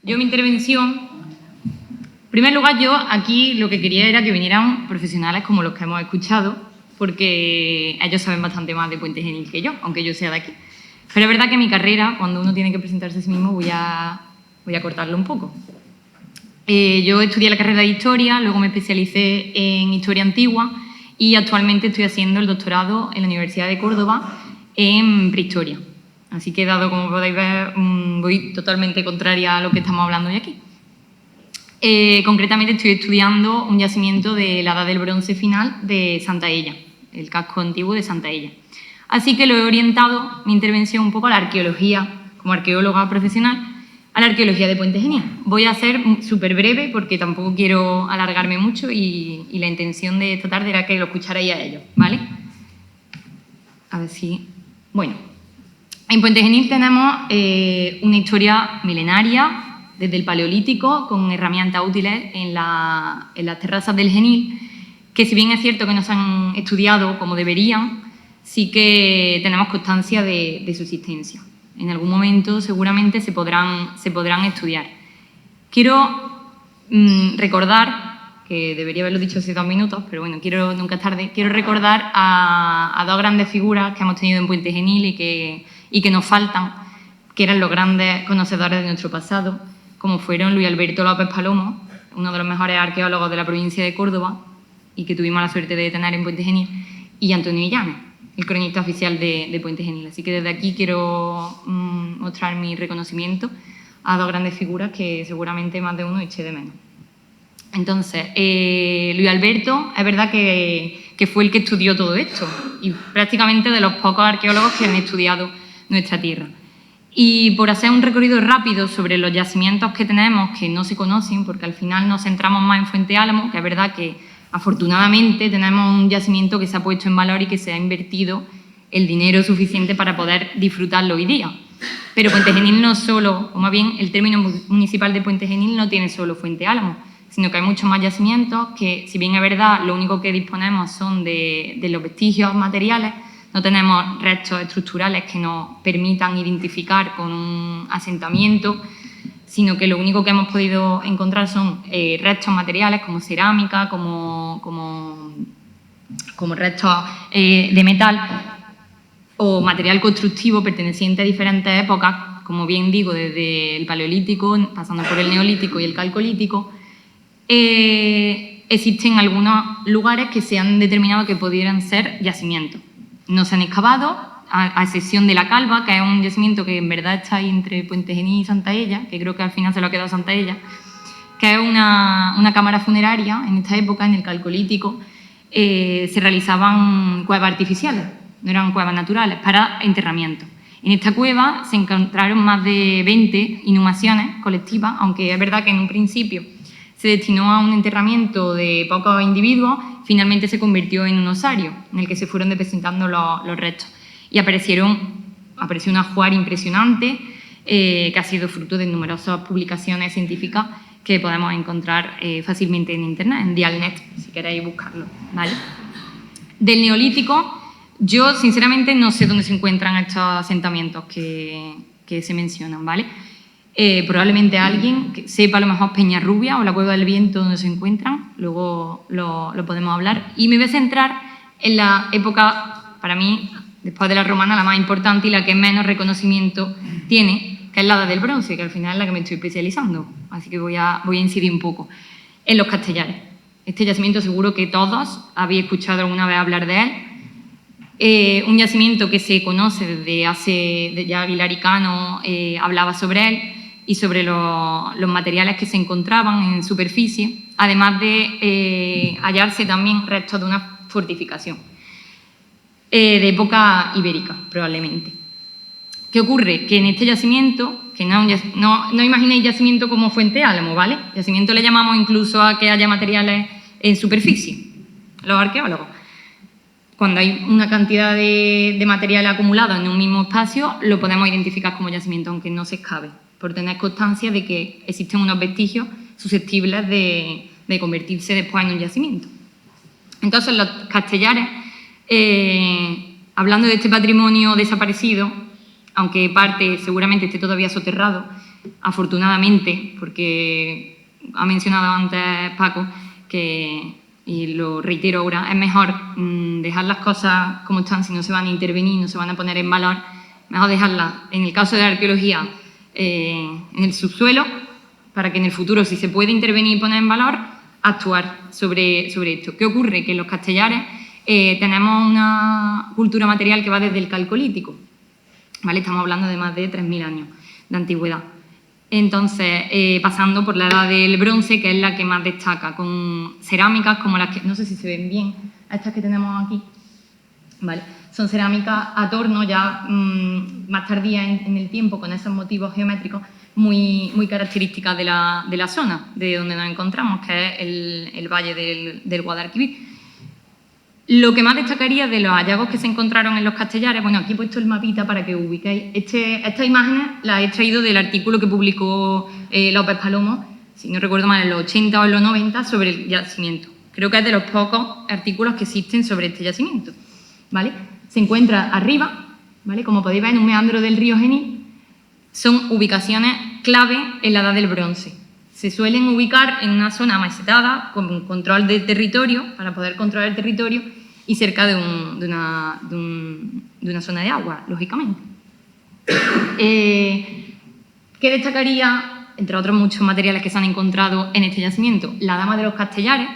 Yo mi intervención, en primer lugar, yo aquí lo que quería era que vinieran profesionales como los que hemos escuchado, porque ellos saben bastante más de Puente Genil que yo, aunque yo sea de aquí. Pero es verdad que mi carrera, cuando uno tiene que presentarse a sí mismo, voy a cortarlo un poco. Yo estudié la carrera de Historia, luego me especialicé en Historia Antigua y actualmente estoy haciendo el doctorado en la Universidad de Córdoba en Prehistoria. Así que, dado como podéis ver, voy totalmente contraria a lo que estamos hablando hoy aquí. Concretamente estoy estudiando un yacimiento de la Edad del Bronce final de Santaella, el casco antiguo de Santaella. Así que lo he orientado, mi intervención, un poco a la arqueología, como arqueóloga profesional, a la arqueología de Puente Genil. Voy a ser súper breve porque tampoco quiero alargarme mucho y la intención de esta tarde era que lo escucharais a ellos, ¿vale? A ver si... Bueno, en Puente Genil tenemos una historia milenaria, desde el Paleolítico, con herramientas útiles en las terrazas del Genil, que si bien es cierto que no se han estudiado como deberían, sí que tenemos constancia de su existencia. En algún momento seguramente se podrán estudiar. Quiero recordar, que debería haberlo dicho hace 2 minutos, pero bueno, nunca es tarde, quiero recordar a 2 grandes figuras que hemos tenido en Puente Genil y que nos faltan, que eran los grandes conocedores de nuestro pasado, como fueron Luis Alberto López Palomo, uno de los mejores arqueólogos de la provincia de Córdoba y que tuvimos la suerte de tener en Puente Genil, y Antonio Illanes, el cronista oficial de Puente Genil. Así que desde aquí quiero mostrar mi reconocimiento a 2 grandes figuras que seguramente más de uno eche de menos. Entonces, Luis Alberto, es verdad que fue el que estudió todo esto y prácticamente de los pocos arqueólogos que han estudiado nuestra tierra. Y por hacer un recorrido rápido sobre los yacimientos que tenemos que no se conocen, porque al final nos centramos más en Fuente Álamo, que es verdad que afortunadamente tenemos un yacimiento que se ha puesto en valor y que se ha invertido el dinero suficiente para poder disfrutarlo hoy día. Pero Puente Genil no solo, o más bien el término municipal de Puente Genil no tiene solo Fuente Álamo, sino que hay muchos más yacimientos que, si bien es verdad, lo único que disponemos son de los vestigios materiales, no tenemos restos estructurales que nos permitan identificar con un asentamiento, sino que lo único que hemos podido encontrar son restos materiales como cerámica, como restos de metal o material constructivo perteneciente a diferentes épocas, como bien digo, desde el Paleolítico, pasando por el Neolítico y el Calcolítico. Existen algunos lugares que se han determinado que pudieran ser yacimientos. No se han excavado, a excepción de La Calva, que es un yacimiento que en verdad está ahí entre Puente Genil y Santaella, que creo que al final se lo ha quedado Santaella, que es una cámara funeraria. En esta época, en el Calcolítico, se realizaban cuevas artificiales, no eran cuevas naturales, para enterramiento. En esta cueva se encontraron más de 20 inhumaciones colectivas, aunque es verdad que en un principio se destinó a un enterramiento de pocos individuos, finalmente se convirtió en un osario, en el que se fueron depositando los restos. Y apareció un ajuar impresionante, que ha sido fruto de numerosas publicaciones científicas que podemos encontrar fácilmente en Internet, en Dialnet, si queréis buscarlo, ¿vale? Del Neolítico, yo sinceramente no sé dónde se encuentran estos asentamientos que se mencionan, ¿vale? Probablemente alguien que sepa a lo mejor Peñarrubia o la Cueva del Viento donde se encuentran, luego lo podemos hablar. Y me voy a centrar en la época, para mí, después de la romana, la más importante y la que menos reconocimiento tiene, que es la Edad del Bronce, que al final es la que me estoy especializando. Así que voy a incidir un poco en los castellares. Este yacimiento seguro que todos habéis escuchado alguna vez hablar de él. Un yacimiento que se conoce desde ya Aguilar y Cano hablaba sobre él y sobre los materiales que se encontraban en superficie, además de hallarse también restos de una fortificación de época ibérica, probablemente. ¿Qué ocurre? Que en este yacimiento, que no imaginéis yacimiento como Fuente Álamo, ¿vale? Yacimiento le llamamos incluso a que haya materiales en superficie, los arqueólogos. Cuando hay una cantidad de material acumulado en un mismo espacio, lo podemos identificar como yacimiento, aunque no se excave, por tener constancia de que existen unos vestigios susceptibles de convertirse después en un yacimiento. Entonces, los castellares, hablando de este patrimonio desaparecido, aunque parte seguramente esté todavía soterrado, afortunadamente, porque ha mencionado antes Paco y lo reitero ahora, es mejor dejar las cosas como están si no se van a intervenir, no se van a poner en valor, mejor dejarlas, en el caso de la arqueología, en el subsuelo, para que en el futuro, si se puede intervenir y poner en valor, actuar sobre esto. ¿Qué ocurre? Que en los Castellares tenemos una cultura material que va desde el calcolítico, ¿vale? Estamos hablando de más de 3.000 años de antigüedad. Entonces, pasando por la edad del bronce, que es la que más destaca, con cerámicas como las que, no sé si se ven bien, estas que tenemos aquí, ¿vale? Son cerámicas a torno ya más tardías en el tiempo, con esos motivos geométricos muy características de la zona de donde nos encontramos, que es el valle del Guadalquivir. Lo que más destacaría de los hallazgos que se encontraron en los Castellares, bueno, aquí he puesto el mapita para que ubiquéis. Estas imágenes las he extraído del artículo que publicó López Palomo, si no recuerdo mal, en los 80 o en los 90, sobre el yacimiento. Creo que es de los pocos artículos que existen sobre este yacimiento, ¿vale? Se encuentra arriba, ¿vale? Como podéis ver, en un meandro del río Genil. Son ubicaciones clave en la edad del bronce. Se suelen ubicar en una zona macetada, con control de territorio, para poder controlar el territorio, y cerca de una zona de agua, lógicamente. ¿Qué destacaría, entre otros muchos materiales que se han encontrado en este yacimiento? La dama de los Castellares,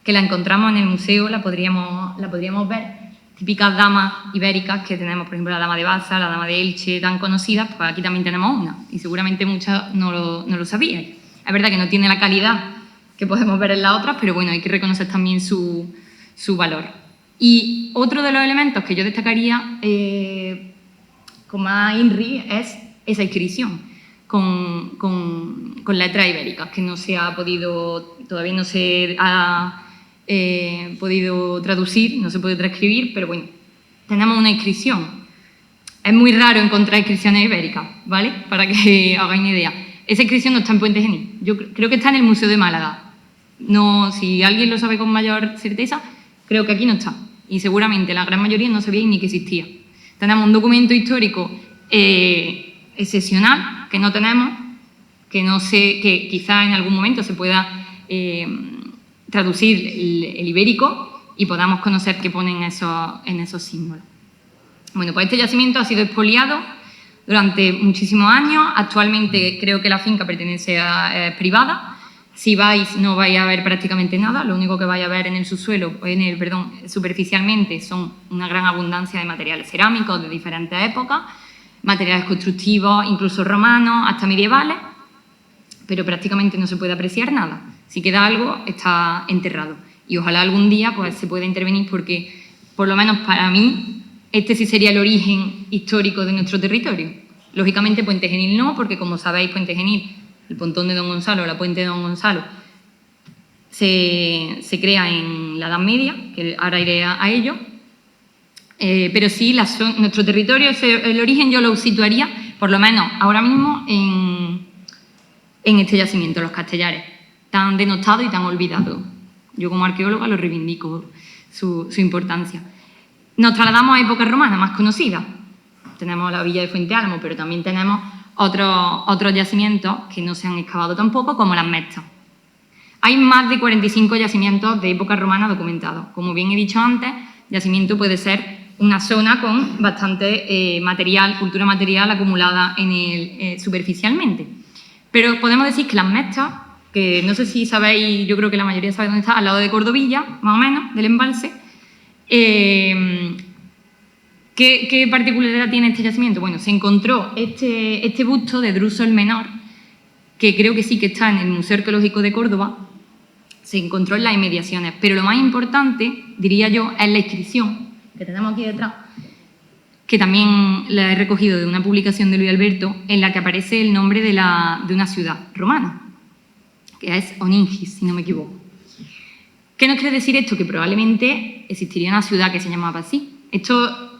que la encontramos en el museo, la podríamos ver. Típicas damas ibéricas que tenemos, por ejemplo, la dama de Baza, la dama de Elche, tan conocidas, pues aquí también tenemos una, y seguramente muchas no lo sabíais. Es verdad que no tiene la calidad que podemos ver en las otras, pero bueno, hay que reconocer también su valor. Y otro de los elementos que yo destacaría con más INRI es esa inscripción con letras ibéricas, que no se ha podido, todavía no se ha podido traducir, no se puede transcribir, pero bueno, tenemos una inscripción. Es muy raro encontrar inscripciones ibéricas, ¿vale? Para que hagáis una idea. Esa inscripción no está en Puente Genil. Yo creo que está en el Museo de Málaga. No, si alguien lo sabe con mayor certeza, creo que aquí no está. Y seguramente la gran mayoría no sabíais ni que existía. Tenemos un documento histórico excepcional que no tenemos, que no sé, que quizá en algún momento se pueda traducir el ibérico y podamos conocer qué ponen en esos símbolos. Bueno, pues este yacimiento ha sido expoliado durante muchísimos años. Actualmente creo que la finca pertenece a privada. Si vais, no vais a ver prácticamente nada. Lo único que vais a ver en el subsuelo, superficialmente, son una gran abundancia de materiales cerámicos de diferentes épocas, materiales constructivos, incluso romanos, hasta medievales, pero prácticamente no se puede apreciar nada. Si queda algo, está enterrado. Y ojalá algún día pues, se pueda intervenir porque, por lo menos para mí, este sí sería el origen histórico de nuestro territorio. Lógicamente Puente Genil no, porque como sabéis, Puente Genil, el pontón de Don Gonzalo, la puente de Don Gonzalo, se crea en la Edad Media, que ahora iré a ello. Pero sí, nuestro territorio, el origen yo lo situaría, por lo menos ahora mismo, en este yacimiento, los Castellares, tan denostado y tan olvidado. Yo como arqueóloga lo reivindico, su importancia. Nos trasladamos a época romana más conocida. Tenemos la villa de Fuente Álamo, pero también tenemos otros yacimientos que no se han excavado tampoco, como las Mestas. Hay más de 45 yacimientos de época romana documentados. Como bien he dicho antes, yacimiento puede ser una zona con bastante cultura material acumulada superficialmente. Pero podemos decir que las Mestas, que no sé si sabéis, yo creo que la mayoría sabe dónde está, al lado de Cordovilla, más o menos, del embalse. ¿Qué particularidad tiene este yacimiento? Bueno, se encontró este busto de Druso el Menor, que creo que sí que está en el Museo Arqueológico de Córdoba, se encontró en las inmediaciones, pero lo más importante, diría yo, es la inscripción que tenemos aquí detrás, que también la he recogido de una publicación de Luis Alberto, en la que aparece el nombre de una ciudad romana, que es Oningis, si no me equivoco. ¿Qué nos quiere decir esto? Que probablemente existiría una ciudad que se llamaba así. Esto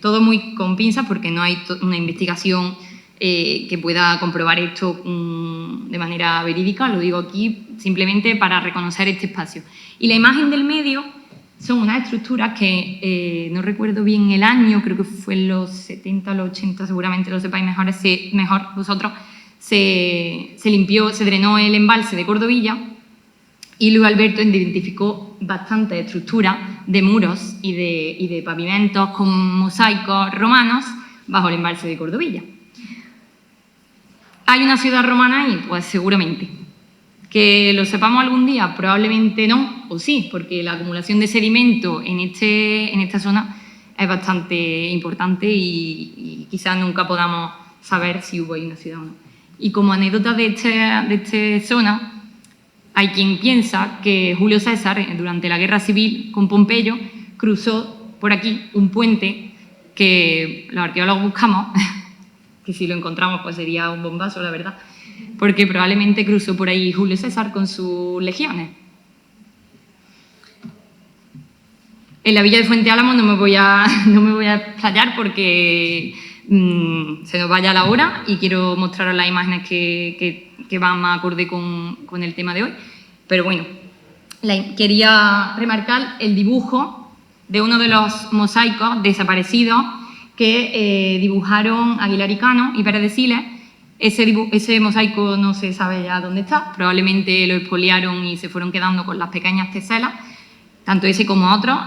todo muy con pinzas porque no hay una investigación que pueda comprobar esto de manera verídica, lo digo aquí simplemente para reconocer este espacio. Y la imagen del medio son unas estructuras que no recuerdo bien el año, creo que fue en los 70 o los 80, seguramente lo sepáis mejor vosotros, se limpió, se drenó el embalse de Cordovilla y Luis Alberto identificó bastantes estructuras de muros y de pavimentos con mosaicos romanos bajo el embalse de Cordovilla. ¿Hay una ciudad romana ahí? Pues seguramente. ¿Que lo sepamos algún día? Probablemente no, o sí, porque la acumulación de sedimento en esta zona es bastante importante y quizás nunca podamos saber si hubo ahí una ciudad o no. Y como anécdota de esta zona, hay quien piensa que Julio César, durante la guerra civil con Pompeyo, cruzó por aquí un puente que los arqueólogos buscamos, que si lo encontramos pues sería un bombazo, la verdad, porque probablemente cruzó por ahí Julio César con sus legiones. En la villa de Fuente Álamo no me voy a explayar porque se nos vaya la hora y quiero mostraros las imágenes que van más acorde con el tema de hoy. Pero bueno, quería remarcar el dibujo de uno de los mosaicos desaparecidos que dibujaron Aguilar y Cano y Pérez de Siles. Ese mosaico no se sabe ya dónde está, probablemente lo expoliaron y se fueron quedando con las pequeñas teselas, tanto ese como otros.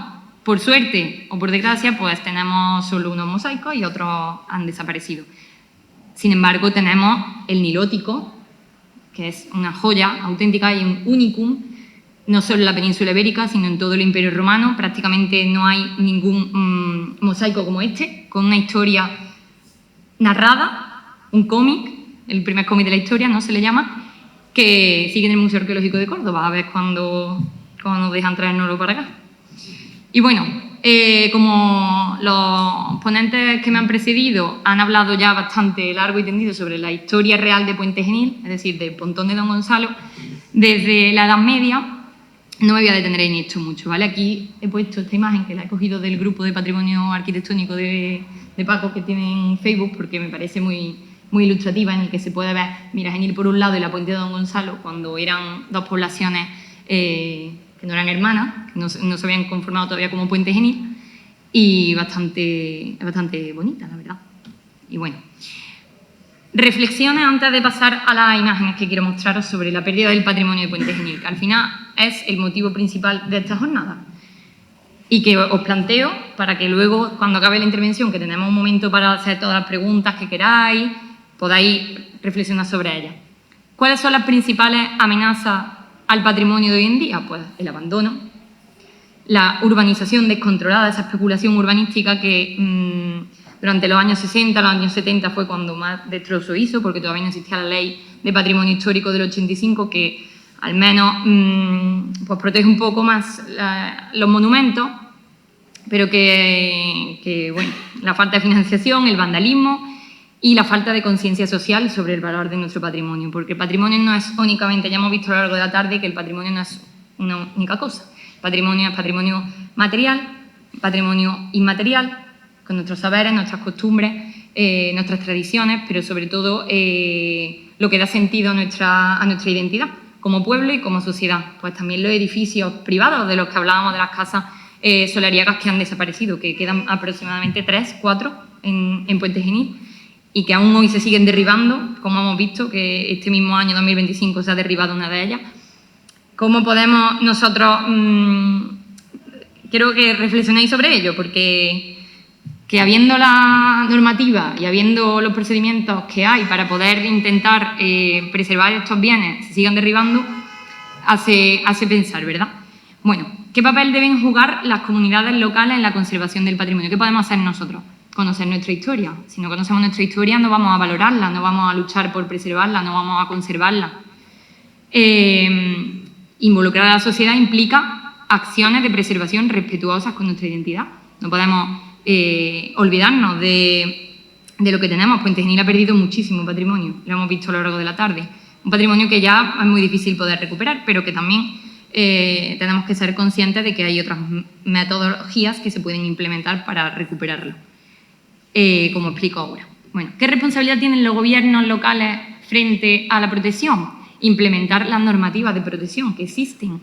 Por suerte o por desgracia, pues tenemos solo unos mosaicos y otros han desaparecido. Sin embargo, tenemos el nilótico, que es una joya auténtica y un unicum, no solo en la península ibérica, sino en todo el Imperio Romano. Prácticamente no hay ningún mosaico como este, con una historia narrada, un cómic, el primer cómic de la historia, no se le llama, que sigue en el Museo Arqueológico de Córdoba, a ver cuándo nos dejan traérnoslo para acá. Y bueno, como los ponentes que me han precedido han hablado ya bastante largo y tendido sobre la historia real de Puente Genil, es decir, del Pontón de Don Gonzalo, desde la Edad Media, no me voy a detener en esto mucho, ¿vale? Aquí he puesto esta imagen que la he cogido del grupo de patrimonio arquitectónico de Paco que tiene en Facebook porque me parece muy ilustrativa, en el que se puede ver Mira Genil por un lado y la Puente de Don Gonzalo, cuando eran dos poblaciones que no eran hermanas, que no se habían conformado todavía como Puente Genil, y bastante bonita, la verdad. Y bueno, reflexiones antes de pasar a las imágenes que quiero mostraros sobre la pérdida del patrimonio de Puente Genil, que al final es el motivo principal de esta jornada. Y que os planteo para que luego, cuando acabe la intervención, que tenemos un momento para hacer todas las preguntas que queráis, podáis reflexionar sobre ellas. ¿Cuáles son las principales amenazas al patrimonio de hoy en día? Pues el abandono, la urbanización descontrolada, esa especulación urbanística que durante los años 60, los años 70 fue cuando más destrozo hizo, porque todavía no existía la ley de patrimonio histórico del 85 que al menos pues protege un poco más los monumentos, pero que bueno, la falta de financiación, el vandalismo y la falta de conciencia social sobre el valor de nuestro patrimonio, porque el patrimonio no es únicamente, ya hemos visto a lo largo de la tarde que el patrimonio no es una única cosa. El patrimonio es patrimonio material, patrimonio inmaterial, con nuestros saberes, nuestras costumbres, nuestras tradiciones, pero sobre todo lo que da sentido a nuestra identidad como pueblo y como sociedad. Pues también los edificios privados de los que hablábamos, de las casas solariegas que han desaparecido, que quedan aproximadamente 3, 4 en Puente Genil, y que aún hoy se siguen derribando, como hemos visto, que este mismo año 2025 se ha derribado una de ellas. ¿Cómo podemos nosotros...? Quiero que reflexionéis sobre ello, porque que habiendo la normativa y habiendo los procedimientos que hay para poder intentar preservar estos bienes, se sigan derribando, hace pensar, ¿verdad? Bueno, ¿qué papel deben jugar las comunidades locales en la conservación del patrimonio? ¿Qué podemos hacer nosotros? Conocer nuestra historia. Si no conocemos nuestra historia, no vamos a valorarla, no vamos a luchar por preservarla, no vamos a conservarla. Involucrar a la sociedad implica acciones de preservación respetuosas con nuestra identidad. No podemos olvidarnos de lo que tenemos. Puente Genil ha perdido muchísimo patrimonio, lo hemos visto a lo largo de la tarde. Un patrimonio que ya es muy difícil poder recuperar, pero que también tenemos que ser conscientes de que hay otras metodologías que se pueden implementar para recuperarlo. Como explico ahora. Bueno, ¿qué responsabilidad tienen los gobiernos locales frente a la protección? Implementar las normativas de protección que existen,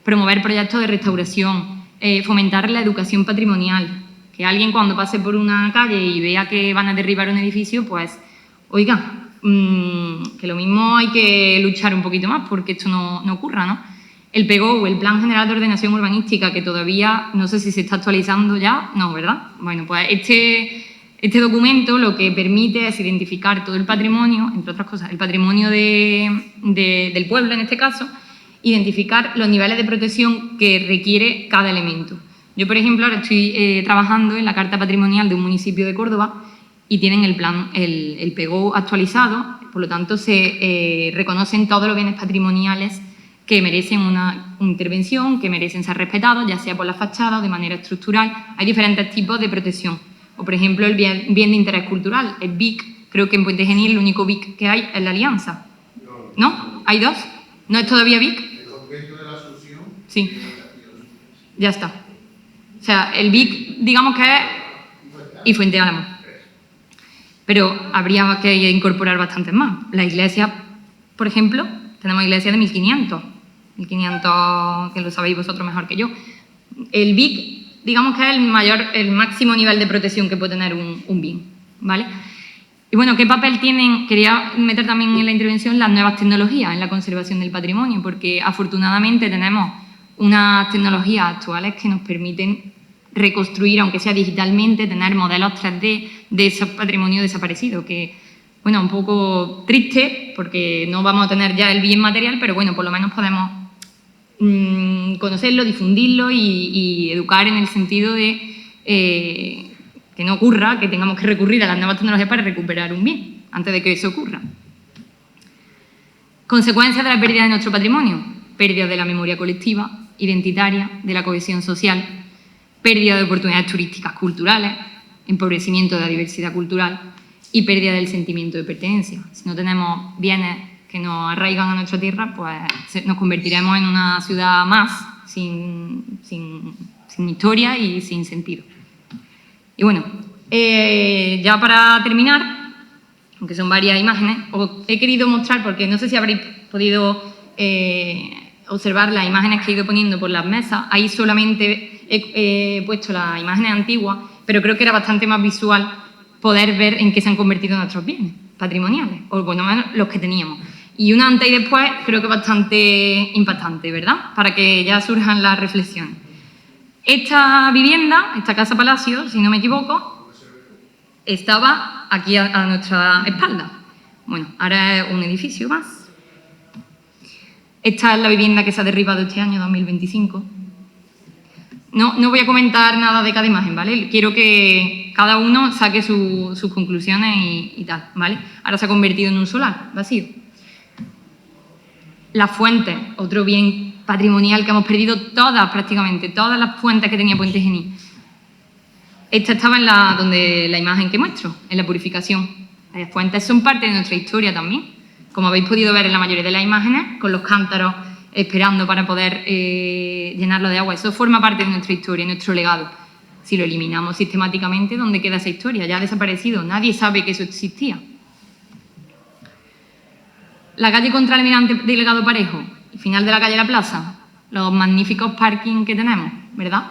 promover proyectos de restauración, fomentar la educación patrimonial, que alguien cuando pase por una calle y vea que van a derribar un edificio, pues, oiga, que lo mismo hay que luchar un poquito más porque esto no ocurra, ¿no? El PGO, el Plan General de Ordenación Urbanística, que todavía no sé si se está actualizando ya, no, ¿verdad? Bueno, pues este documento lo que permite es identificar todo el patrimonio, entre otras cosas, el patrimonio del pueblo en este caso, identificar los niveles de protección que requiere cada elemento. Yo, por ejemplo, ahora estoy trabajando en la Carta Patrimonial de un municipio de Córdoba y tienen el PGO actualizado, por lo tanto se reconocen todos los bienes patrimoniales que merecen una intervención, que merecen ser respetados, ya sea por la fachada o de manera estructural. Hay diferentes tipos de protección. O, por ejemplo, el bien de interés cultural, el BIC. Creo que en Puente Genil el único BIC que hay es la Alianza. ¿No? ¿Hay dos? ¿No es todavía BIC? El convento de la Asunción. Sí. Ya está. O sea, el BIC, digamos que es... y Fuente Álamo. Pero habría que incorporar bastantes más. La iglesia, por ejemplo, tenemos iglesias de 1500, que lo sabéis vosotros mejor que yo. El BIC, digamos que es el máximo nivel de protección que puede tener un bien, ¿vale? Y bueno, ¿qué papel tienen? Quería meter también en la intervención las nuevas tecnologías en la conservación del patrimonio, porque afortunadamente tenemos unas tecnologías actuales que nos permiten reconstruir, aunque sea digitalmente, tener modelos 3D de ese patrimonio desaparecido, que, bueno, un poco triste, porque no vamos a tener ya el bien material, pero bueno, por lo menos podemos conocerlo, difundirlo y educar en el sentido de que no ocurra, que tengamos que recurrir a las nuevas tecnologías para recuperar un bien, antes de que eso ocurra. Consecuencias de la pérdida de nuestro patrimonio: pérdida de la memoria colectiva, identitaria, de la cohesión social, pérdida de oportunidades turísticas culturales, empobrecimiento de la diversidad cultural y pérdida del sentimiento de pertenencia. Si no tenemos bienes que nos arraigan a nuestra tierra, pues nos convertiremos en una ciudad más sin historia y sin sentido. Y bueno, ya para terminar, aunque son varias imágenes, os he querido mostrar, porque no sé si habréis podido observar las imágenes que he ido poniendo por las mesas. Ahí solamente he puesto las imágenes antiguas, pero creo que era bastante más visual poder ver en qué se han convertido nuestros bienes patrimoniales, o por lo menos los que teníamos. Y un antes y después creo que bastante impactante, ¿verdad? Para que ya surjan las reflexiones. Esta vivienda, esta casa palacio, si no me equivoco, estaba aquí a nuestra espalda. Bueno, ahora es un edificio más. Esta es la vivienda que se ha derribado este año, 2025. No voy a comentar nada de cada imagen, ¿vale? Quiero que cada uno saque sus conclusiones y tal, ¿vale? Ahora se ha convertido en un solar vacío. Las fuentes, otro bien patrimonial que hemos perdido prácticamente todas las fuentes que tenía Puente Genil. Esta estaba en la imagen que muestro, en la purificación. Las fuentes son parte de nuestra historia también, como habéis podido ver en la mayoría de las imágenes, con los cántaros esperando para poder llenarlo de agua. Eso forma parte de nuestra historia, nuestro legado. Si lo eliminamos sistemáticamente, ¿dónde queda esa historia? Ya ha desaparecido, nadie sabe que eso existía. La calle contra el Almirante Delgado Parejo, el final de la calle La Plaza, los magníficos parking que tenemos, ¿verdad?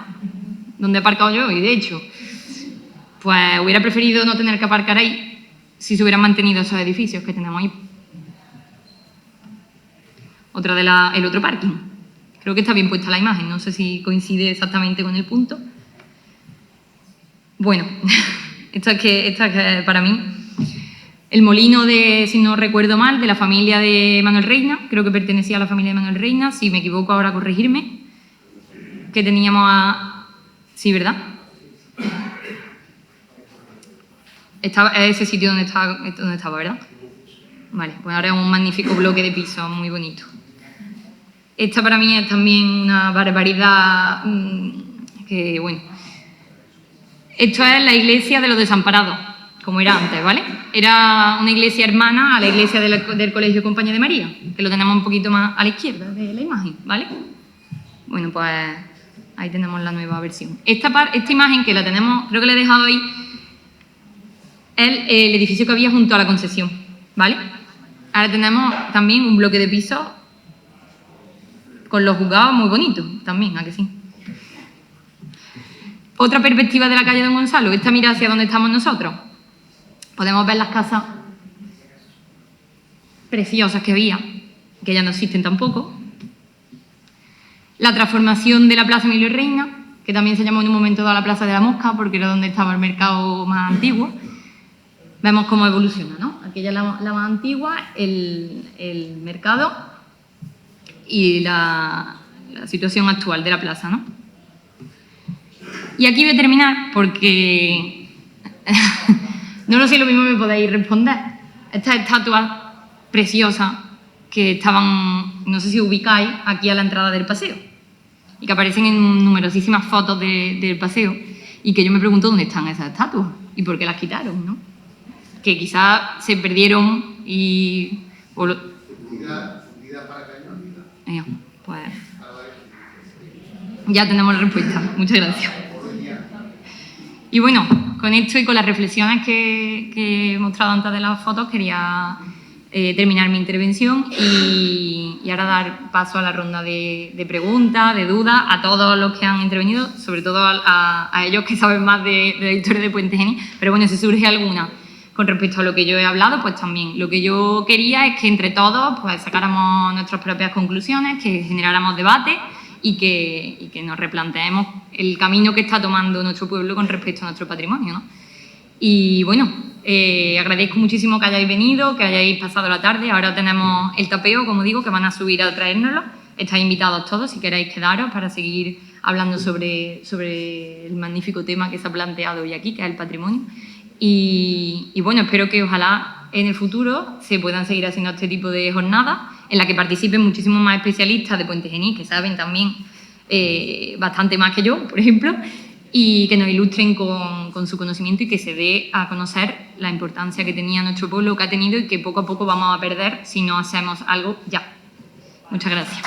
Donde he aparcado yo y de hecho, pues hubiera preferido no tener que aparcar ahí si se hubieran mantenido esos edificios que tenemos ahí. El otro parking. Creo que está bien puesta la imagen, no sé si coincide exactamente con el punto. Bueno, esto es que para mí... El molino si no recuerdo mal, de la familia de Manuel Reina, creo que pertenecía a la familia de Manuel Reina, si me equivoco ahora corregirme, que teníamos Sí, ¿verdad? Es ese sitio donde estaba, ¿verdad? Vale, pues ahora es un magnífico bloque de piso, muy bonito. Esta para mí es también una barbaridad que, bueno... Esto es la iglesia de los desamparados, como era antes, ¿vale? Era una iglesia hermana a la iglesia del Colegio Compañía de María, que lo tenemos un poquito más a la izquierda de la imagen, ¿vale? Bueno, pues ahí tenemos la nueva versión. Esta imagen que la tenemos, creo que la he dejado ahí, es el edificio que había junto a la Concesión, ¿vale? Ahora tenemos también un bloque de pisos con los juzgados muy bonitos, también, ¿a que sí? Otra perspectiva de la calle Don Gonzalo, esta mira hacia donde estamos nosotros. Podemos ver las casas preciosas que había, que ya no existen tampoco. La transformación de la Plaza Emilio Reina, que también se llamó en un momento dado la Plaza de la Mosca, porque era donde estaba el mercado más antiguo. Vemos cómo evoluciona, ¿no? Aquella es la más antigua, el mercado y la situación actual de la plaza, ¿no? Y aquí voy a terminar porque no lo sé, lo mismo me podéis responder. Estas estatuas preciosas que estaban, no sé si ubicáis, aquí a la entrada del paseo y que aparecen en numerosísimas fotos del paseo y que yo me pregunto dónde están esas estatuas y por qué las quitaron, ¿no? Que quizás se perdieron y... Unidad para cañón. Pues ya tenemos la respuesta. Muchas gracias. Y bueno, con esto y con las reflexiones que he mostrado antes de las fotos, quería terminar mi intervención y ahora dar paso a la ronda de preguntas, de dudas, a todos los que han intervenido, sobre todo a ellos que saben más de la historia de Puente Genil. Pero bueno, si surge alguna con respecto a lo que yo he hablado, pues también. Lo que yo quería es que entre todos pues sacáramos nuestras propias conclusiones, que generáramos debate y que nos replanteemos el camino que está tomando nuestro pueblo con respecto a nuestro patrimonio, ¿no? Y bueno, agradezco muchísimo que hayáis venido, que hayáis pasado la tarde. Ahora tenemos el tapeo, como digo, que van a subir a traérnoslo. Estáis invitados todos, si queréis quedaros para seguir hablando sobre el magnífico tema que se ha planteado hoy aquí, que es el patrimonio. Y bueno, espero que ojalá en el futuro se puedan seguir haciendo este tipo de jornadas en las que participen muchísimos más especialistas de Puente Genil, que saben también bastante más que yo, por ejemplo, y que nos ilustren con su conocimiento y que se dé a conocer la importancia que tenía nuestro pueblo, que ha tenido y que poco a poco vamos a perder si no hacemos algo ya. Muchas gracias.